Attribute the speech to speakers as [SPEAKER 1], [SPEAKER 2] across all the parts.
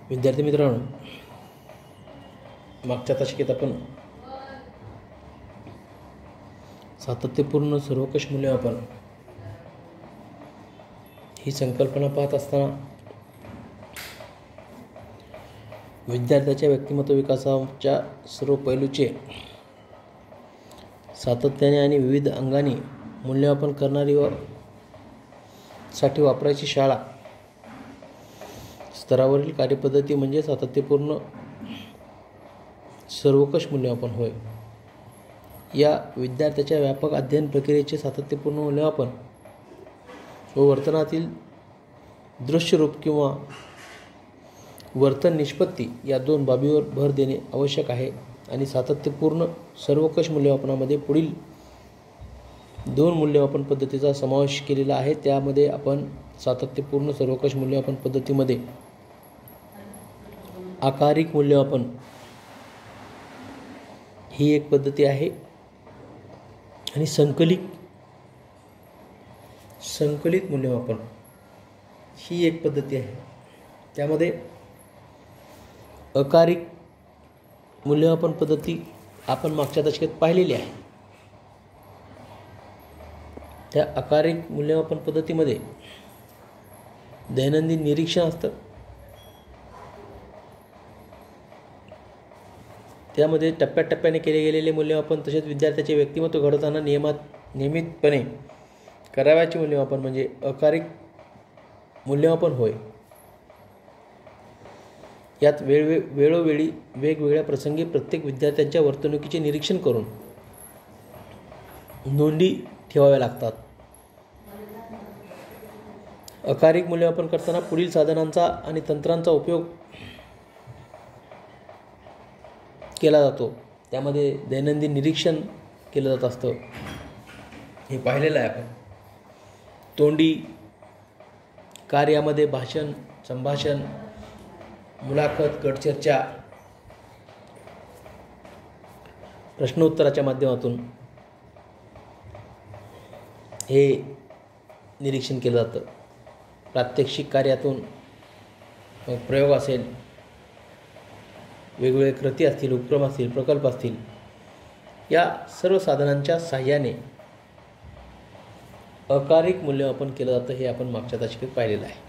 [SPEAKER 1] विद्यार्थी मित्रांनो, मागच्या तासिकेत आपण सातत्यपूर्ण सर्वकष मूल्यमापन ही संकल्पना पाहत असताना विद्यार्थ्याच्या व्यक्तिमत्व विकासाच्या सर्व पैलूचे सातत्याने आणि विविध अंगाने मूल्यमापन करणारी व साठी वापरायची शाळा स्तरावरील कार्यपद्धती म्हणजे सातत्यपूर्ण सर्वकष मूल्यमापन होय. या विद्यार्थ्याच्या व्यापक अध्ययन प्रक्रियेचे सातत्यपूर्ण मूल्यमापन व वर्तनातील दृश्यरूप किंवा वर्तन निष्पत्ती या दोन बाबीवर भर देणे आवश्यक आहे आणि सातत्यपूर्ण सर्वकष मूल्यमापनामध्ये पुढील दोन मूल्यमापन पद्धतीचा समावेश केलेला आहे. त्यामध्ये आपण सातत्यपूर्ण सर्वकष मूल्यमापन पद्धतीमध्ये आकारिक मूल्यमापन ही एक पद्धती आहे आणि संकलित मूल्यमापन ही एक पद्धती आहे. त्यामध्ये आकारिक मूल्यमापन पद्धती आपण मागच्या दशकात पाहिलेली आहे. त्या आकारिक मूल्यमापन पद्धतीमध्ये दैनंदिन निरीक्षण असतं. त्यामध्ये टप्प्याटप्प्याने केले गेलेले मूल्यमापन तसेच विद्यार्थ्याचे व्यक्तिमत्व घडवताना नियमितपणे करावयाचे मूल्यमापन म्हणजे आकारिक मूल्यमापन होय. यात वेळोवेळी वेगवेगळ्या प्रसंगी प्रत्येक विद्यार्थ्यांच्या वर्तणुकीचे निरीक्षण करून नोंदी ठेवाव्या लागतात. आकारिक मूल्यमापन करताना पुढील साधनांचा आणि तंत्रांचा उपयोग केला जातो. त्यामध्ये दैनंदिन निरीक्षण केलं जात असतं, हे पाहिलेलं आहे आपण. तोंडी कार्यामध्ये भाषण, संभाषण, मुलाखत, गटचर्चा, प्रश्नोत्तराच्या माध्यमातून हे निरीक्षण केलं जातं. प्रात्यक्षिक कार्यातून प्रयोग असेल, वेगवेगळे कृती असतील, उपक्रम असतील, प्रकल्प असतील, या सर्व साधनांच्या साहाय्याने आकारिक मूल्यमापन केलं जातं. हे आपण मागच्या दशकात पाहिलेलं आहे.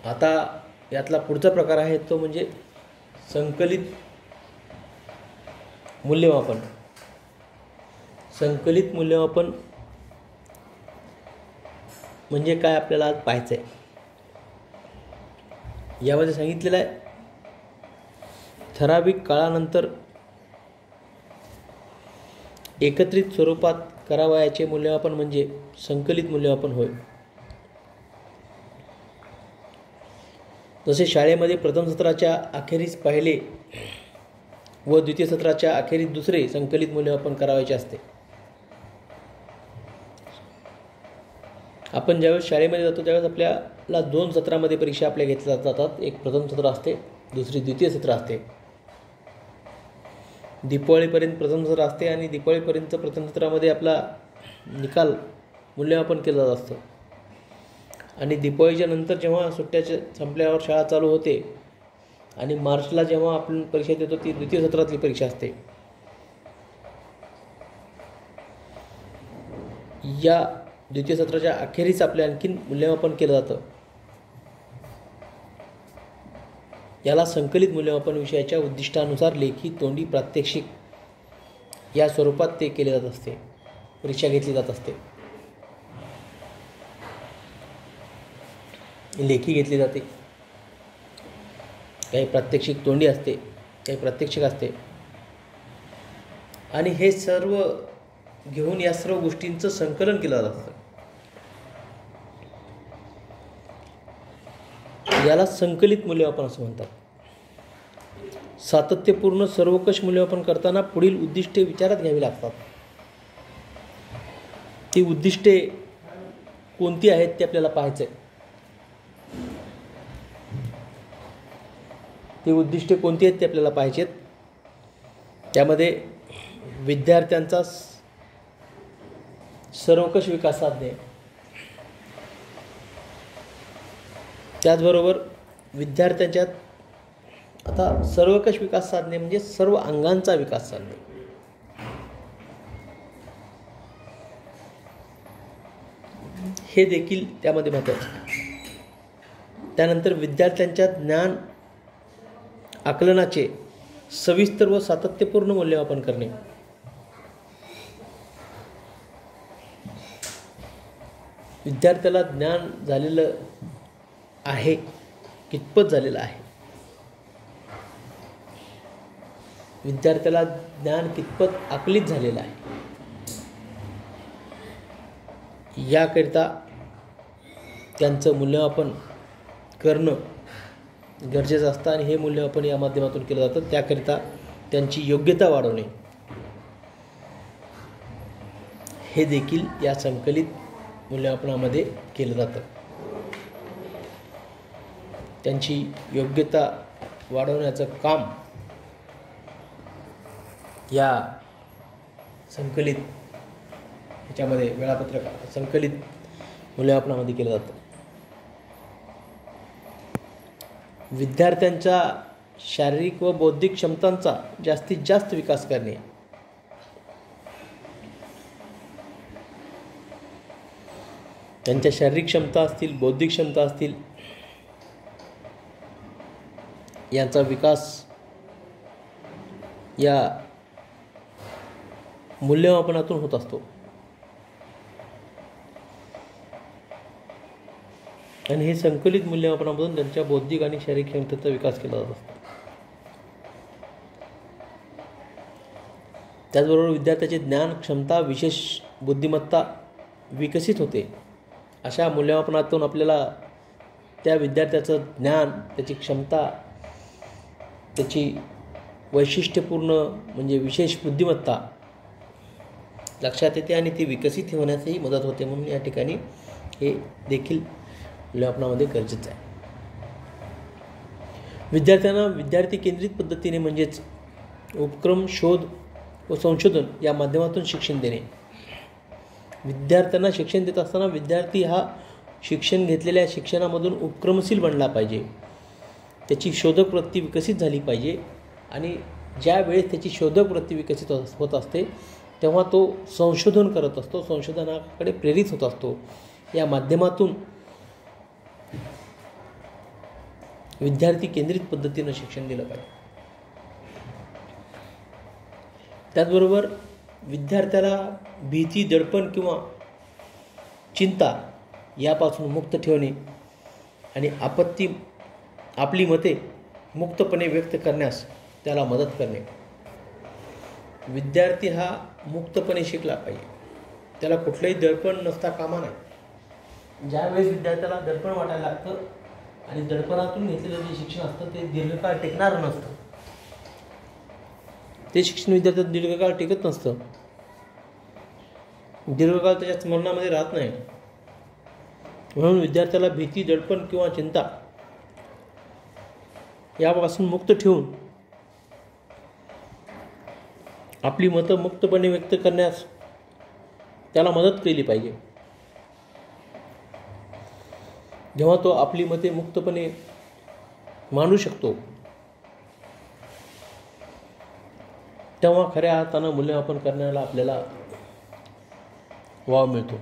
[SPEAKER 1] आता यातला पुढचा प्रकार आहे तो म्हणजे संकलित मूल्यमापन. संकलित मूल्यमापन म्हणजे काय आपल्याला आज पाहायचं आहे. यामध्ये सांगितलेलं आहे, ठराविक काळानंतर एकत्रित स्वरूपात करावयाचे मूल्यमापन म्हणजे संकलित मूल्यमापन होय. जसे शाळेमध्ये प्रथम सत्राच्या अखेरीस पहिले व द्वितीय सत्राच्या अखेरीस दुसरे संकलित मूल्यमापन करावयाचे असते. आपण ज्यावेळेस शाळेमध्ये जातो त्यावेळेस आपल्याला दोन सत्रामध्ये परीक्षा आपल्या घेतल्या जातात. एक प्रथम सत्र असते, दुसरी द्वितीय सत्र असते. दिपावळीपर्यंत प्रथम सत्र असते आणि दिपावळीपर्यंत प्रथम सत्रामध्ये आपला निकाल मूल्यमापन केलं जात असतं. आणि दिपावळीच्या नंतर जेव्हा सुट्ट्याच्या संपल्यावर शाळा चालू होते आणि मार्चला जेव्हा आपण परीक्षा देतो ती द्वितीय सत्रातली परीक्षा असते. या द्वितीय सत्राच्या अखेरीस आपले आणखीन मूल्यमापन केलं जातं. याला संकलित मूल्यमापन विषयाच्या उद्दिष्टानुसार लेखी, तोंडी, प्रात्यक्षिक या स्वरूपात ते केले जात असते. परीक्षा घेतली जात असते. लेखी घेतली जाते, काही प्रात्यक्षिक तोंडी असते, काही प्रात्यक्षिक असते. आणि हे सर्व घेऊन या सर्व गोष्टींचं संकलन केलं जात असतं. याला संकलित मूल्यमापन असं म्हणतात. सातत्यपूर्ण सर्वकष मूल्यमापन करताना पुढील उद्दिष्टे विचारात घ्यावी लागतात. ती उद्दिष्टे कोणती आहेत ते आपल्याला पाहायचं आहे. ती उद्दिष्टे कोणती आहेत ते आपल्याला पाहायचे. त्यामध्ये विद्यार्थ्यांचा सर्वकष विकास साधणे, त्याचबरोबर विद्यार्थ्यांच्यात आता सर्वकष विकास साधणे म्हणजे सर्व अंगांचा विकास साधणे. हे देखील त्यामध्ये महत्त्वाचं आहे. त्यानंतर विद्यार्थ्यांच्या ज्ञान आकलनाचे सविस्तर व सातत्यपूर्ण मूल्यमापन करणे. विद्यार्थ्याला ज्ञान झालेलं आहे, कितपत झालेलं आहे, विद्यार्थ्याला ज्ञान कितपत आकलित झालेलं आहे, याकरिता त्यांचं मूल्यमापन करणं गरजेचं असतं आणि हे मूल्यमापन या माध्यमातून केलं जातं. त्याकरिता त्यांची योग्यता वाढवणे हे देखील या संकलित मूल्यमापनामध्ये केलं जातं. त्यांची योग्यता वाढवण्याचं काम या संकलित ह्याच्यामध्ये वेळापत्रक संकलित मूल्यमापनामध्ये केलं जातं. विद्यार्थ्यांच्या शारीरिक व बौद्धिक क्षमतांचा जास्तीत जास्त विकास करणे. त्यांच्या शारीरिक क्षमता असतील, बौद्धिक क्षमता असतील, यांचा विकास या मूल्यमापनातून होत असतो. आणि हे संकलित मूल्यमापनामधून त्यांच्या बौद्धिक आणि शारीरिक क्षमतेचा विकास केला जात असतो. त्याचबरोबर विद्यार्थ्याचे ज्ञान, क्षमता, विशेष बुद्धिमत्ता विकसित होते. अशा मूल्यमापनातून आपल्याला त्या विद्यार्थ्याचं ज्ञान, त्याची क्षमता, त्याची वैशिष्ट्यपूर्ण म्हणजे विशेष बुद्धिमत्ता लक्षात येते आणि ती विकसित होण्यासही मदत होते. म्हणून या ठिकाणी हे देखील मूल्यमापनामध्ये गरजेचं आहे. विद्यार्थ्यांना विद्यार्थी केंद्रित पद्धतीने म्हणजेच उपक्रम, शोध व संशोधन या माध्यमातून शिक्षण देणे. विद्यार्थ्यांना शिक्षण देत असताना विद्यार्थी हा शिक्षण घेतलेल्या शिक्षणामधून उपक्रमशील बनला पाहिजे, त्याची शोधक वृत्ती विकसित झाली पाहिजे आणि ज्या वेळेस त्याची शोधक वृत्ती विकसित होत असते तेव्हा तो संशोधन करत असतो, संशोधनाकडे प्रेरित होत असतो. या माध्यमातून विद्यार्थी केंद्रित पद्धतीनं शिक्षण दिलं पाहिजे. त्याचबरोबर विद्यार्थ्याला भीती, दडपण किंवा चिंता यापासून मुक्त ठेवणे आणि आपली मते मुक्तपणे व्यक्त करण्यास त्याला मदत करणे. विद्यार्थी हा मुक्तपणे शिकला पाहिजे, त्याला कुठलंही दडपण नसता कामा नये. ज्यावेळेस विद्यार्थ्याला दडपण वाटायला लागतं आणि दडपणातून घेतलेलं जे शिक्षण असतं ते दीर्घकाळ टिकणारं नसतं, ते शिक्षण विद्यार्थ्यात दीर्घकाळ टिकत नसतं, दीर्घकाळ त्याच्या स्मरणामध्ये राहत नाही. म्हणून विद्यार्थ्याला भीती, दडपण किंवा चिंता यापासून मुक्त ठेवून आपली मतं मुक्तपणे व्यक्त करण्यास त्याला मदत केली पाहिजे. जेव्हा तो आपली मते मुक्तपणे मांडू शकतो तेव्हा खऱ्या अर्थानं मूल्यमापन करण्याला आपल्याला वाव मिळतो.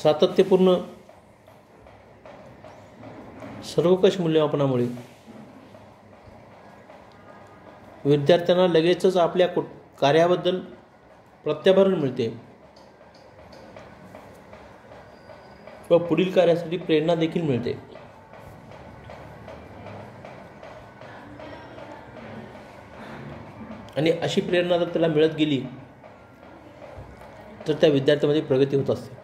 [SPEAKER 1] सातत्यपूर्ण सर्वकष मूल्यमापनामुळे विद्यार्थ्यांना लगेचच आपल्या कार्याबद्दल प्रत्याभरण मिळते व पुढील कार्यासाठी प्रेरणा देखील मिळते. आणि अशी प्रेरणा जर त्याला मिळत गेली तर त्या विद्यार्थ्यामध्ये प्रगती होत असते.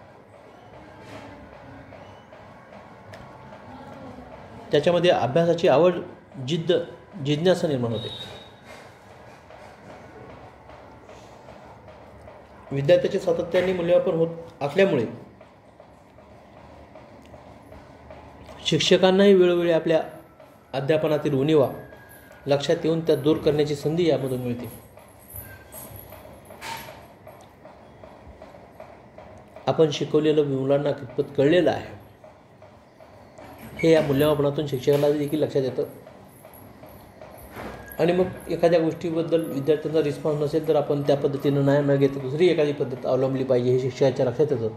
[SPEAKER 1] त्याच्यामध्ये अभ्यासाची आवड, जिद्द, जिज्ञासा निर्माण होते. विद्यार्थ्याचे सातत्याने मूल्यमापन होत असल्यामुळे शिक्षकांनाही वेळोवेळी आपल्या अध्यापनातील उणिवा लक्षात येऊन त्या दूर करण्याची संधी यामधून मिळते. आपण शिकवलेलं मुलांना कितपत कळलेलं आहे हे या मूल्यमापनातून शिक्षकाला देखील लक्षात येतं. आणि मग एखाद्या गोष्टीबद्दल विद्यार्थ्यांचा रिस्पॉन्स नसेल तर आपण त्या पद्धतीनं न घेता दुसरी एखादी पद्धत अवलंबली पाहिजे हे शिक्षकाच्या लक्षात येतं.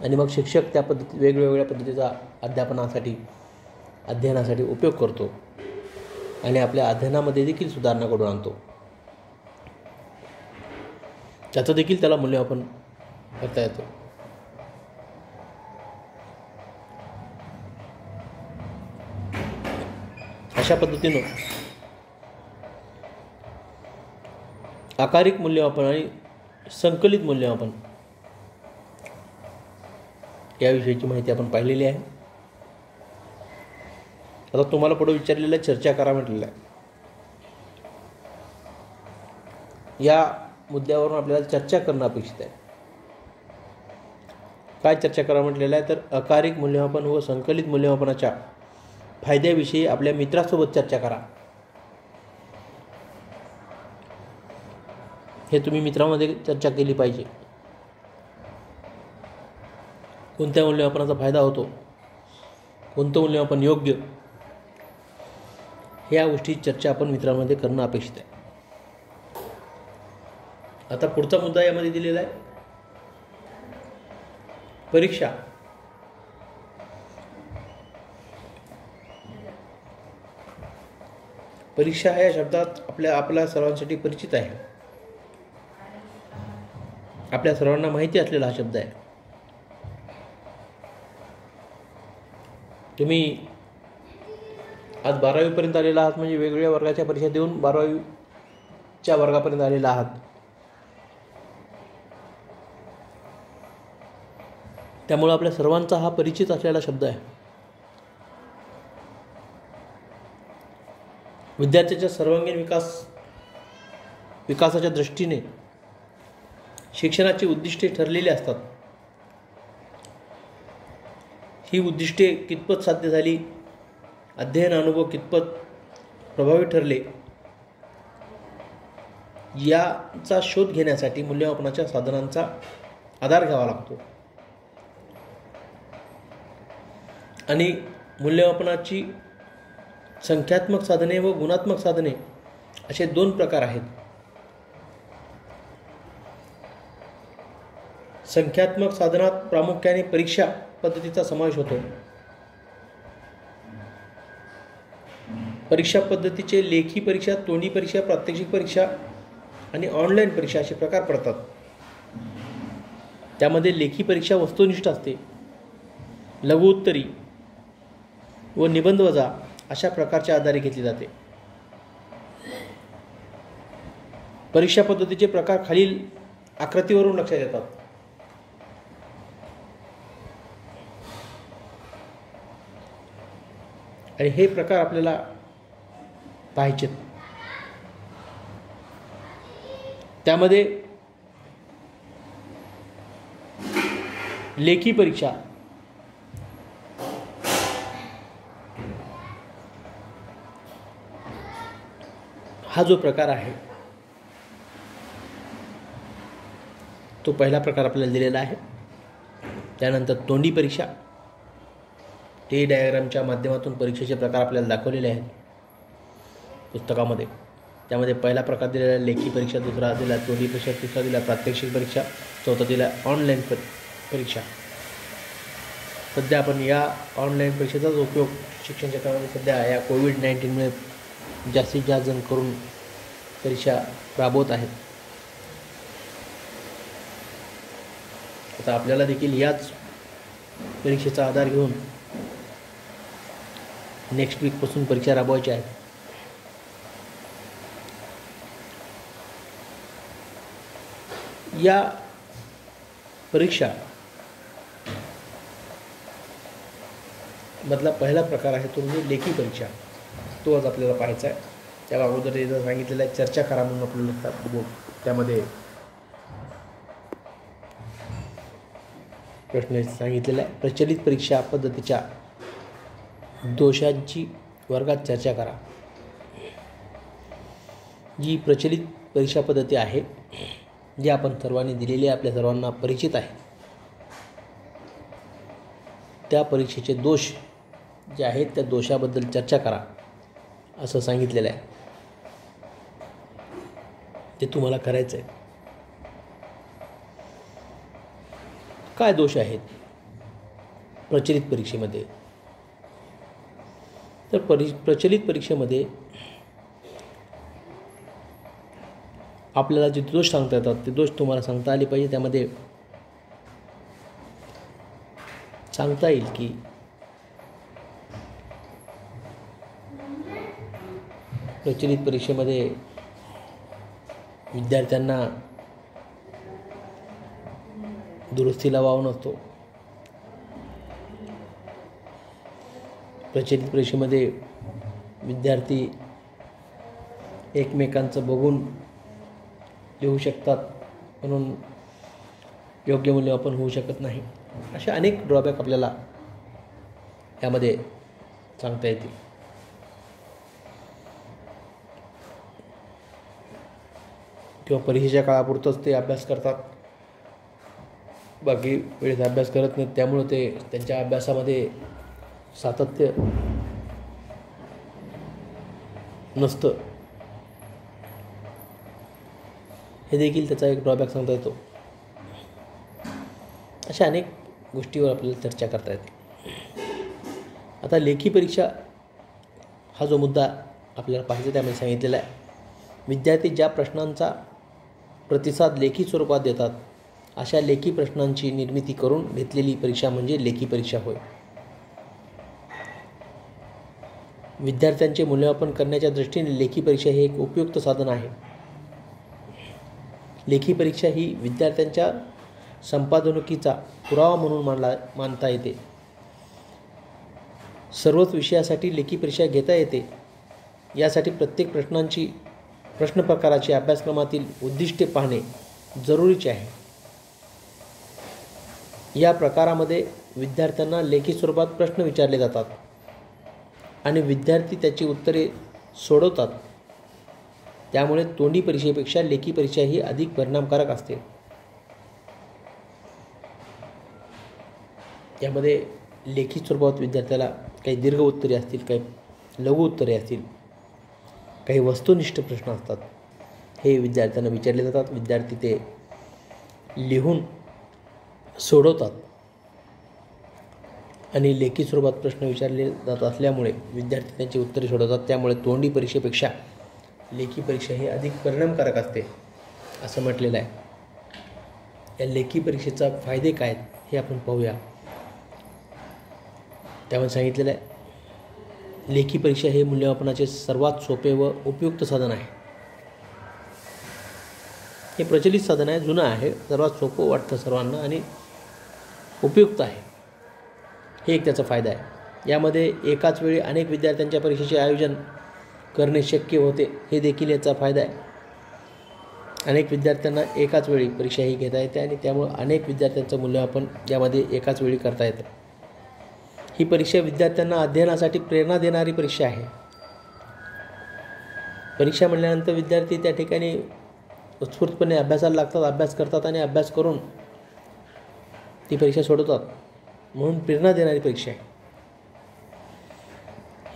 [SPEAKER 1] आणि मग शिक्षक त्या पद्धती वेगवेगळ्या पद्धतीचा अध्ययनासाठी उपयोग करतो आणि आपल्या अध्ययनामध्ये देखील सुधारणा घडवून आणतो. त्याचं देखील त्याला मूल्यमापन करता येतं. अशा पद्धतीनं आकारिक मूल्यमापन आणि संकलित मूल्यमापन याविषयीची माहिती आपण पाहिलेली आहे. आता तुम्हाला पुढे विचारलेलं चर्चा करा म्हटलेलं आहे. या मुद्द्यावरून आपल्याला चर्चा करणं अपेक्षित आहे. काय चर्चा करा म्हटलेलं आहे तर आकारिक मूल्यमापन व संकलित मूल्यमापनाच्या फायद्याविषयी आपल्या मित्रासोबत चर्चा करा. हे तुम्ही मित्रांमध्ये चर्चा केली पाहिजे. कोणत्या मूल्यमापनाचा फायदा होतो, कोणतं मूल्यमापन योग्य, ह्या गोष्टीची चर्चा आपण मित्रांमध्ये करणं अपेक्षित आहे. आता पुढचा मुद्दा यामध्ये दिलेला आहे परीक्षा. परीक्षा या शब्दात आपल्या सर्वांसाठी परिचित आहे. आपल्या सर्वांना माहिती असलेला हा शब्द आहे. तुम्ही आज 12वीपर्यंत आलेला आहात म्हणजे वेगवेगळ्या वर्गाच्या परीक्षा देऊन 12वीच्या वर्गापर्यंत आलेला आहात. त्यामुळे आपल्या सर्वांचा हा परिचित असलेला शब्द आहे. विद्यार्थ्याच्या सर्वांगीण विकासाच्या दृष्टीने शिक्षणाची उद्दिष्टे ठरलेली असतात. ही उद्दिष्टे कितपत साध्य झाली, अध्ययन अनुभव कितपत प्रभावी ठरले, याचा शोध घेण्यासाठी मूल्यमापनाच्या साधनांचा आधार घ्यावा लागतो. आणि मूल्यमापनाची संख्यात्मक साधने व गुणात्मक साधने असे 2 प्रकार आहेत. संख्यात्मक साधनात प्रामुख्याने परीक्षा पद्धतीचा समावेश होतो. परीक्षा पद्धतीचे लेखी परीक्षा, तोंडी परीक्षा, प्रात्यक्षिक परीक्षा आणि ऑनलाईन परीक्षा असे प्रकार पडतात. त्यामध्ये लेखी परीक्षा वस्तुनिष्ठ असते. लघु उत्तरी व निबंध वजा अशा प्रकारच्या आधारे घेतली जाते. परीक्षा पद्धतीचे प्रकार खालील आकृतीवरून लक्षात येतात. आणि हे प्रकार आपल्याला पाहायचे. त्यामध्ये लेखी परीक्षा हा जो प्रकार आहे तो पहिला प्रकार आपल्याला दिलेला आहे. त्यानंतर तोंडी परीक्षा, टी डायग्रामच्या माध्यमातून परीक्षेचे प्रकार आपल्याला दाखवलेले आहेत पुस्तकामध्ये. त्यामध्ये पहिला प्रकार दिलेला आहे लेखी परीक्षा, दुसरा दिला तोंडी परीक्षा, तिसरा दिला प्रात्यक्षिक परीक्षा, चौथा दिला ऑनलाईन परीक्षा. सध्या आपण या ऑनलाईन परीक्षेचाच उपयोग शिक्षण क्षेत्रामध्ये सध्या या कोविड-19मुळे जास्तीत जास्त जण करून परीक्षा राबवत आहेत. आता आपल्याला देखील याच परीक्षेचा आधार घेऊन नेक्स्ट वीकपासून परीक्षा राबवायच्या आहेत. या परीक्षा मधला पहिला प्रकार आहे तो म्हणजे लेखी परीक्षा. तो आज आपल्याला पाहायचा आहे. त्या अगोदर इथं सांगितलेलं आहे चर्चा करा म्हणून आपल्याला त्यामध्ये प्रश्न सांगितलेला आहे. प्रचलित परीक्षा पद्धतीच्या दोषांची वर्गात चर्चा करा. जी प्रचलित परीक्षा पद्धती आहे जे आपण सर्वांनी दिलेले आपल्या सर्वांना परिचित आहे, त्या परीक्षेचे दोष जे आहेत त्या दोषाबद्दल चर्चा करा असं सांगितलेलं आहे. ते तुम्हाला करायचं आहे. काय दोष आहेत प्रचलित परीक्षेमध्ये? तर प्रचलित परीक्षेमध्ये आपल्याला जे दोष सांगता येतात ते दोष तुम्हाला सांगता आले पाहिजे. त्यामध्ये सांगता येईल की प्रचलित परीक्षेमध्ये विद्यार्थ्यांना दुरुस्तीला वाव नसतो. प्रचलित परीक्षेमध्ये विद्यार्थी एकमेकांचं बघून लिहू शकतात, म्हणून योग्य मूल्यमापन होऊ शकत नाही. अशा अनेक ड्रॉबॅक आपल्याला यामध्ये सांगता येतील. किंवा परीक्षेच्या काळापुरतंच ते अभ्यास करतात, बाकी वेळेस अभ्यास करत नाहीत. त्यामुळे ते त्यांच्या अभ्यासामध्ये सातत्य नसतं. हे देखील त्याचा एक ड्रॉबॅक सांगता येतो. अशा अनेक गोष्टीवर आपल्याला चर्चा करता येते. आता लेखी परीक्षा हा जो मुद्दा आपल्याला पाहिजे त्यामध्ये सांगितलेला आहे. विद्यार्थी ज्या प्रश्नांचा प्रतिसाद लेखी स्वरूपात देतात अशा लेखी प्रश्नांची निर्मिती करून घेतलेली परीक्षा म्हणजे लेखी परीक्षा होय. विद्यार्थ्यांचे मूल्यमापन करण्याच्या दृष्टीने लेखी परीक्षा हे एक उपयुक्त साधन आहे. लेखी परीक्षा ही विद्यार्थ्यांच्या संपादनुकीचा पुरावा म्हणून मानता येते. सर्वच विषयासाठी लेखी परीक्षा घेता येते. यासाठी प्रत्येक प्रश्न प्रकाराची अभ्यासक्रमातील उद्दिष्टे पाहणे जरुरीचे आहे. या प्रकारामध्ये विद्यार्थ्यांना लेखी स्वरूपात प्रश्न विचारले जातात आणि विद्यार्थी त्याची उत्तरे सोडवतात. त्यामुळे तोंडी परीक्षेपेक्षा लेखी परीक्षा ही अधिक परिणामकारक असते. यामध्ये लेखी स्वरूपात विद्यार्थ्याला काही दीर्घ उत्तरे असतील, काही लघु उत्तरे असतील, काही वस्तुनिष्ठ प्रश्न असतात. हे विद्यार्थ्यांना विचारले जातात. विद्यार्थी ते लिहून सोडवतात आणि लेखी स्वरूपात प्रश्न विचारले जात असल्यामुळे विद्यार्थी त्यांची उत्तरे सोडवतात. त्यामुळे तोंडी परीक्षेपेक्षा लेखी परीक्षा ही अधिक परिणामकारक असते असं म्हटलेलं आहे. या लेखी परीक्षेचा फायदे काय आहेत हे आपण पाहूया. त्यामध्ये सांगितलेलं आहे, लेखी परीक्षा हे मूल्यमापनाचे सर्वात सोपे व उपयुक्त साधन आहे. हे प्रचलित साधन आहे, जुनं आहे, सर्वात सोपं वाटतं सर्वांना आणि उपयुक्त आहे. हे एक त्याचा फायदा आहे. यामध्ये एकाच वेळी अनेक विद्यार्थ्यांच्या परीक्षेचे आयोजन करणे शक्य होते, हे देखील याचा फायदा आहे. अनेक विद्यार्थ्यांना एकाच वेळी परीक्षा ही घेता येते आणि त्यामुळे अनेक विद्यार्थ्यांचं मूल्यमापन यामध्ये एकाच वेळी करता येतं. ही परीक्षा विद्यार्थ्यांना अध्ययनासाठी प्रेरणा देणारी परीक्षा आहे. परीक्षा म्हणल्यानंतर विद्यार्थी त्या ठिकाणी उत्स्फूर्तपणे अभ्यासाला लागतात, अभ्यास करतात आणि अभ्यास करून ती परीक्षा सोडवतात. म्हणून प्रेरणा देणारी परीक्षा आहे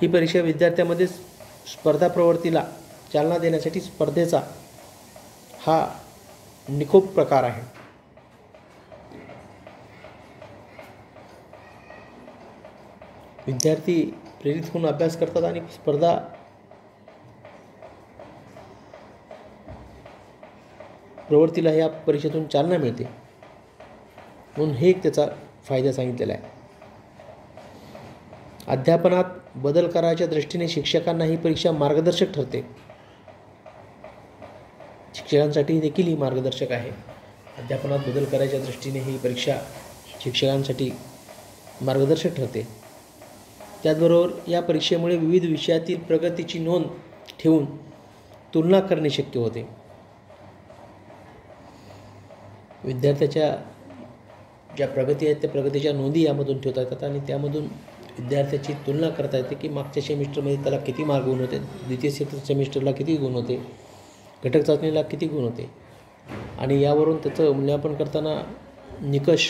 [SPEAKER 1] ही परीक्षा. विद्यार्थ्यांमध्ये स्पर्धा प्रवृत्तीला चालना देण्यासाठी स्पर्धेचा हा निकोप प्रकार आहे. विद्यार्थी प्रेरित होऊन अभ्यास करतात आणि स्पर्धा प्रवृत्तीला या परीक्षेतून चालना मिळते. म्हणून हे एक त्याचा फायदा सांगितलेला आहे. अध्यापनात बदल करायच्या दृष्टीने शिक्षकांना ही परीक्षा मार्गदर्शक ठरते. शिक्षकांसाठी देखील ही मार्गदर्शक आहे. अध्यापनात बदल करायच्या दृष्टीने ही परीक्षा शिक्षकांसाठी मार्गदर्शक ठरते. त्याचबरोबर या परीक्षेमुळे विविध विषयातील प्रगतीची नोंद ठेवून तुलना करणे शक्य होते. विद्यार्थ्याच्या ज्या प्रगती आहेत त्या प्रगतीच्या नोंदी यामधून ठेवता येतात आणि त्यामधून विद्यार्थ्याची तुलना करता येते की मागच्या सेमिस्टरमध्ये त्याला किती मार्क गुण होते, द्वितीय सेमिस्टरला किती गुण होते, घटक चाचणीला किती गुण होते. आणि यावरून त्याचं मूल्यमापन करताना निकष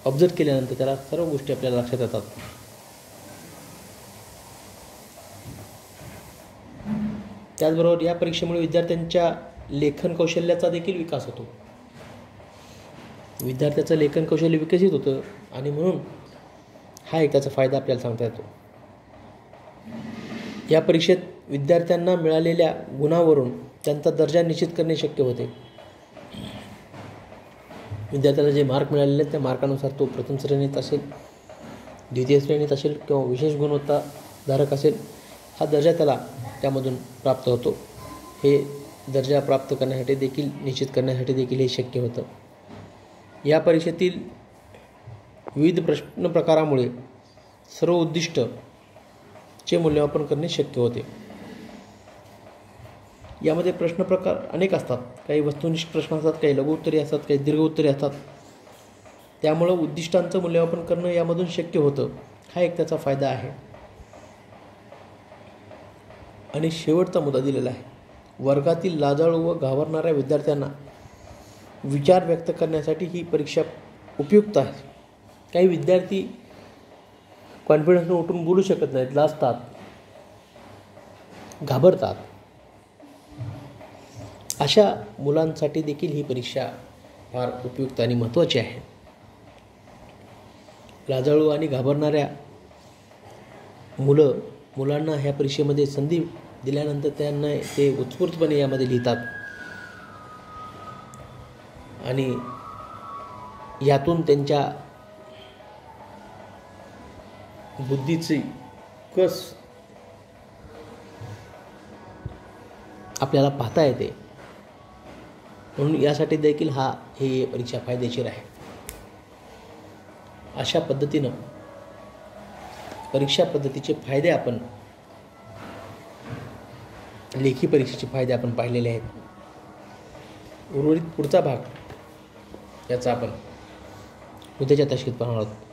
[SPEAKER 1] ऑब्झर्व केल्यानंतर त्याला सर्व गोष्टी आपल्याला लक्षात येतात. त्याचबरोबर या परीक्षेमुळे विद्यार्थ्यांच्या लेखन कौशल्याचा देखील विकास होतो. विद्यार्थ्याचं लेखन कौशल्य विकसित होतं आणि म्हणून हा एक त्याचा फायदा आपल्याला सांगता येतो. या परीक्षेत विद्यार्थ्यांना मिळालेल्या गुणावरून त्यांचा दर्जा निश्चित करणे शक्य होते. विद्यार्थ्याला जे मार्क मिळालेले आहेत त्या मार्कानुसार तो प्रथम श्रेणीत असेल, द्वितीय श्रेणीत असेल किंवा विशेष गुणवत्ताधारक असेल, हा दर्जा त्याला त्यामधून प्राप्त होतो. हे दर्जा प्राप्त करण्यासाठी देखील निश्चित करण्यासाठी देखील हे शक्य होतं. या परीक्षेतील विविध प्रश्न प्रकारामुळे सर्व उद्दिष्टचे मूल्यमापन करणे शक्य होते. यामध्ये प्रश्न प्रकार अनेक असतात. काही वस्तुनिष्ठ प्रश्न असतात, काही लघु उत्तरे असतात, काही दीर्घ उत्तरे असतात. त्यामुळं उद्दिष्टांचं मूल्यमापन करणं यामधून शक्य होतं. हा एक त्याचा फायदा आहे. आणि शेवटचा मुद्दा दिलेला आहे. वर्गातील लाजाळू व घाबरणाऱ्या विद्यार्थ्यांना विचार व्यक्त करण्यासाठी ही परीक्षा उपयुक्त आहे. काही विद्यार्थी कॉन्फिडन्सने उठून बोलू शकत नाहीत, लाजतात, घाबरतात. अशा मुलांसाठी देखील ही परीक्षा फार उपयुक्त आणि महत्त्वाची आहे. लाजाळू आणि घाबरणाऱ्या मुलांना ह्या परीक्षेमध्ये संधी दिल्यानंतर त्यांना ते उत्स्फूर्तपणे यामध्ये लिहितात आणि यातून त्यांच्या बुद्धीची कस आपल्याला पाहता येते. म्हणून यासाठी देखील ही परीक्षा फायदेशीर आहे. अशा पद्धतीनं परीक्षा पद्धतीचे फायदे आपण लेखी परीक्षेचे फायदे आपण पाहिलेले आहेत. उर्वरित पुढचा भाग याचा आपण उद्याच्या तासिकेत पाहणार आहोत.